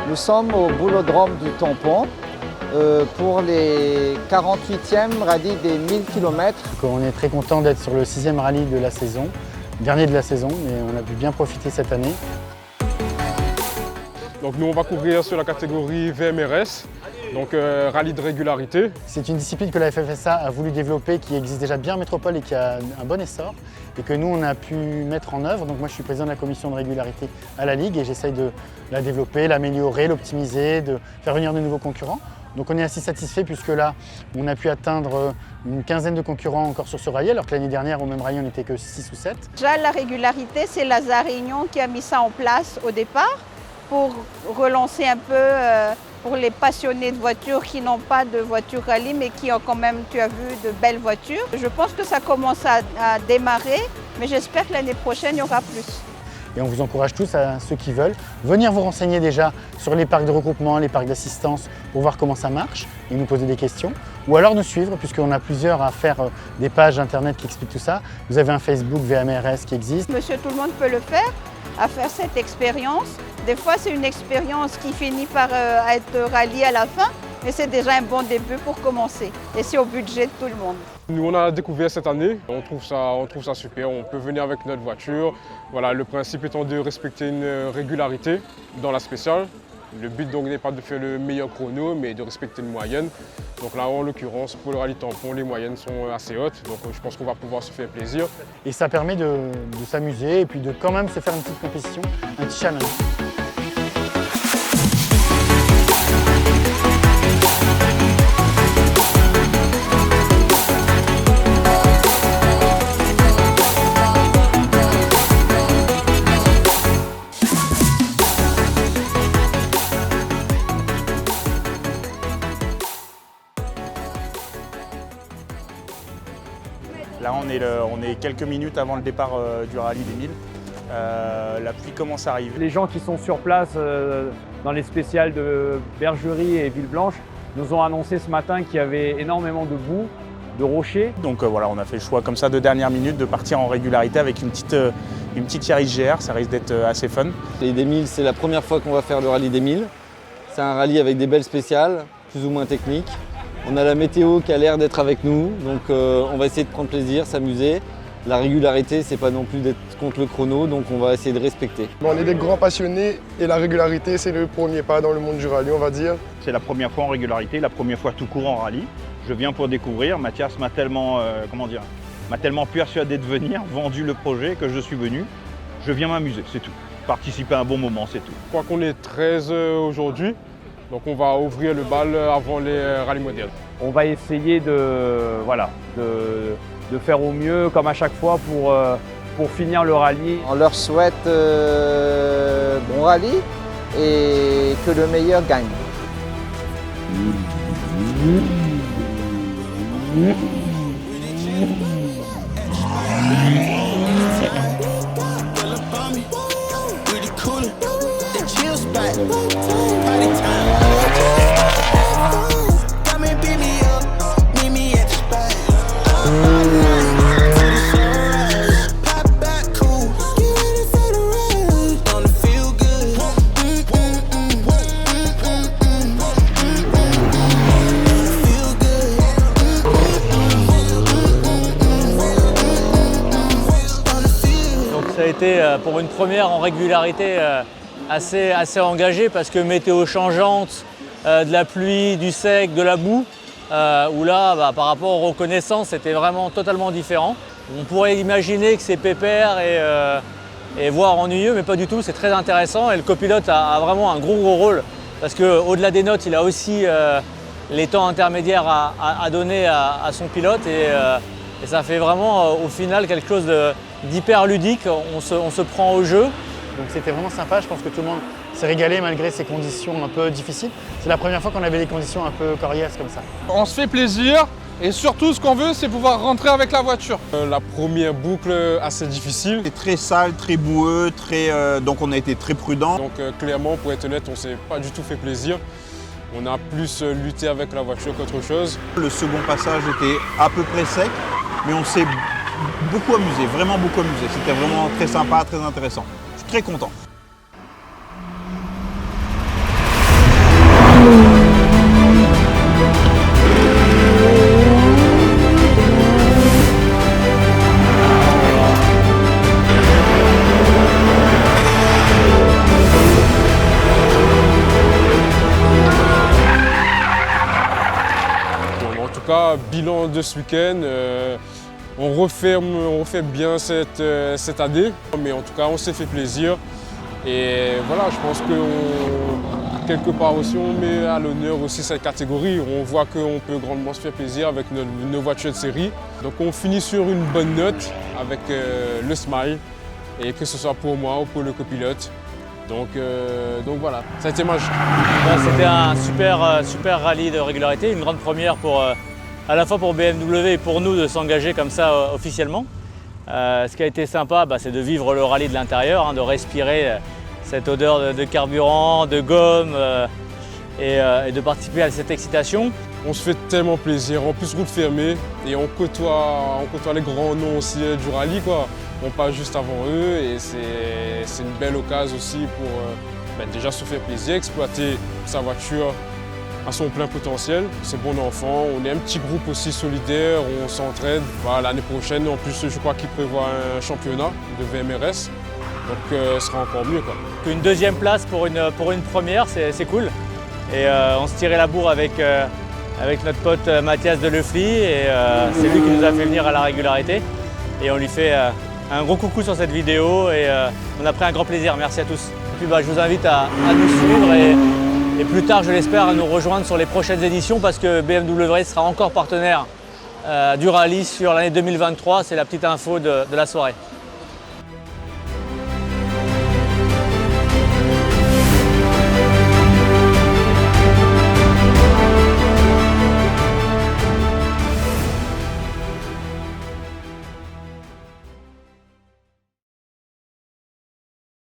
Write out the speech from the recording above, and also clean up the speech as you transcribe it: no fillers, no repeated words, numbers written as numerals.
Nous sommes au boulodrome du Tampon pour les 48e rallye des 1000 km. On est très content d'être sur le 6e rallye de la saison, dernier de la saison, et on a pu bien profiter cette année. Donc nous on va courir sur la catégorie VMRS, donc rallye de régularité. C'est une discipline que la FFSA a voulu développer, qui existe déjà bien en métropole et qui a un bon essor, et que nous on a pu mettre en œuvre. Donc moi je suis président de la commission de régularité à la Ligue et j'essaye de la développer, l'améliorer, l'optimiser, de faire venir de nouveaux concurrents. Donc on est assez satisfait puisque là on a pu atteindre une quinzaine de concurrents encore sur ce rallye, alors que l'année dernière au même rallye on n'était que 6 ou 7. Déjà la régularité, c'est Lazare Réunion qui a mis ça en place au départ pour relancer un peu pour les passionnés de voitures qui n'ont pas de voiture rallye mais qui ont quand même, tu as vu, de belles voitures. Je pense que ça commence à démarrer, mais j'espère que l'année prochaine il y aura plus. Et on vous encourage tous, à ceux qui veulent, venir vous renseigner déjà sur les parcs de regroupement, les parcs d'assistance pour voir comment ça marche et nous poser des questions. Ou alors nous suivre, puisqu'on a plusieurs à faire des pages internet qui expliquent tout ça. Vous avez un Facebook VMRS qui existe. Monsieur tout le monde peut le faire, à faire cette expérience. Des fois c'est une expérience qui finit par être ralliée à la fin, mais c'est déjà un bon début pour commencer. Et c'est au budget de tout le monde. Nous on a découvert cette année, on trouve ça super, on peut venir avec notre voiture. Voilà, le principe étant de respecter une régularité dans la spéciale. Le but donc n'est pas de faire le meilleur chrono, mais de respecter une moyenne. Donc là en l'occurrence pour le rallye tampon, les moyennes sont assez hautes, donc je pense qu'on va pouvoir se faire plaisir. Et ça permet de s'amuser et puis de quand même se faire une petite compétition, un petit challenge. Là, on est quelques minutes avant le départ du rallye des 1000. La pluie commence à arriver. Les gens qui sont sur place dans les spéciales de Bergerie et Villeblanche nous ont annoncé ce matin qu'il y avait énormément de boue, de rochers. Donc voilà, on a fait le choix comme ça de dernière minute de partir en régularité avec une petite Yaris GR, ça risque d'être assez fun. Les des 1000, c'est la première fois qu'on va faire le rallye des 1000. C'est un rallye avec des belles spéciales, plus ou moins techniques. On a la météo qui a l'air d'être avec nous, donc on va essayer de prendre plaisir, s'amuser. La régularité, c'est pas non plus d'être contre le chrono, donc on va essayer de respecter. On est des grands passionnés et la régularité, c'est le premier pas dans le monde du rallye, on va dire. C'est la première fois en régularité, la première fois tout court en rallye. Je viens pour découvrir. Mathias m'a tellement, m'a tellement persuadé de venir, vendu le projet que je suis venu. Je viens m'amuser, c'est tout. Participer à un bon moment, c'est tout. Je crois qu'on est 13 aujourd'hui. Donc on va ouvrir le bal avant les rallyes modernes. On va essayer de faire au mieux, comme à chaque fois, pour finir le rallye. On leur souhaite bon rallye et que le meilleur gagne. Ça a été pour une première en régularité assez engagé parce que météo changeante, de la pluie, du sec, de la boue, où là par rapport aux reconnaissances c'était vraiment totalement différent. On pourrait imaginer que c'est pépère et voire ennuyeux, mais pas du tout, c'est très intéressant et le copilote a vraiment un gros rôle parce qu'au-delà des notes il a aussi les temps intermédiaires à donner à son pilote et ça fait vraiment au final quelque chose d'hyper ludique, on se prend au jeu. Donc c'était vraiment sympa, je pense que tout le monde s'est régalé malgré ces conditions un peu difficiles. C'est la première fois qu'on avait des conditions un peu coriaces comme ça. On se fait plaisir et surtout ce qu'on veut c'est pouvoir rentrer avec la voiture. La première boucle assez difficile. C'est très sale, très boueux, donc on a été très prudent. Donc clairement pour être honnête on s'est pas du tout fait plaisir. On a plus lutté avec la voiture qu'autre chose. Le second passage était à peu près sec, mais on s'est beaucoup amusé, vraiment beaucoup amusé. C'était vraiment très sympa, très intéressant. Je suis très content. cas, bilan de ce week-end. On refait bien cette année, mais en tout cas, on s'est fait plaisir. Et voilà, je pense que quelque part aussi, on met à l'honneur aussi cette catégorie. On voit qu'on peut grandement se faire plaisir avec nos voitures de série. Donc on finit sur une bonne note avec le smile, et que ce soit pour moi ou pour le copilote. Donc voilà, ça a été magique. C'était un super rallye de régularité, une grande première à la fois pour BMW et pour nous de s'engager comme ça officiellement. Ce qui a été sympa, c'est de vivre le rallye de l'intérieur, de respirer cette odeur de carburant, de gomme et de participer à cette excitation. On se fait tellement plaisir, en plus route fermée, et on côtoie les grands noms aussi du rallye, quoi. On passe juste avant eux et c'est une belle occasion aussi pour déjà se faire plaisir, exploiter sa voiture à son plein potentiel. C'est bon enfant, on est un petit groupe aussi solidaire, on s'entraide. Voilà, l'année prochaine, en plus, je crois qu'il prévoit un championnat de VMRS, donc ce sera encore mieux, quoi. Une deuxième place pour une première, c'est cool. Et on se tirait la bourre avec notre pote Mathias de Lefly, et c'est lui qui nous a fait venir à la régularité. Et on lui fait un gros coucou sur cette vidéo, et on a pris un grand plaisir. Merci à tous. Et puis je vous invite à nous suivre et plus tard, je l'espère, à nous rejoindre sur les prochaines éditions, parce que BMW sera encore partenaire du rallye sur l'année 2023. C'est la petite info de la soirée.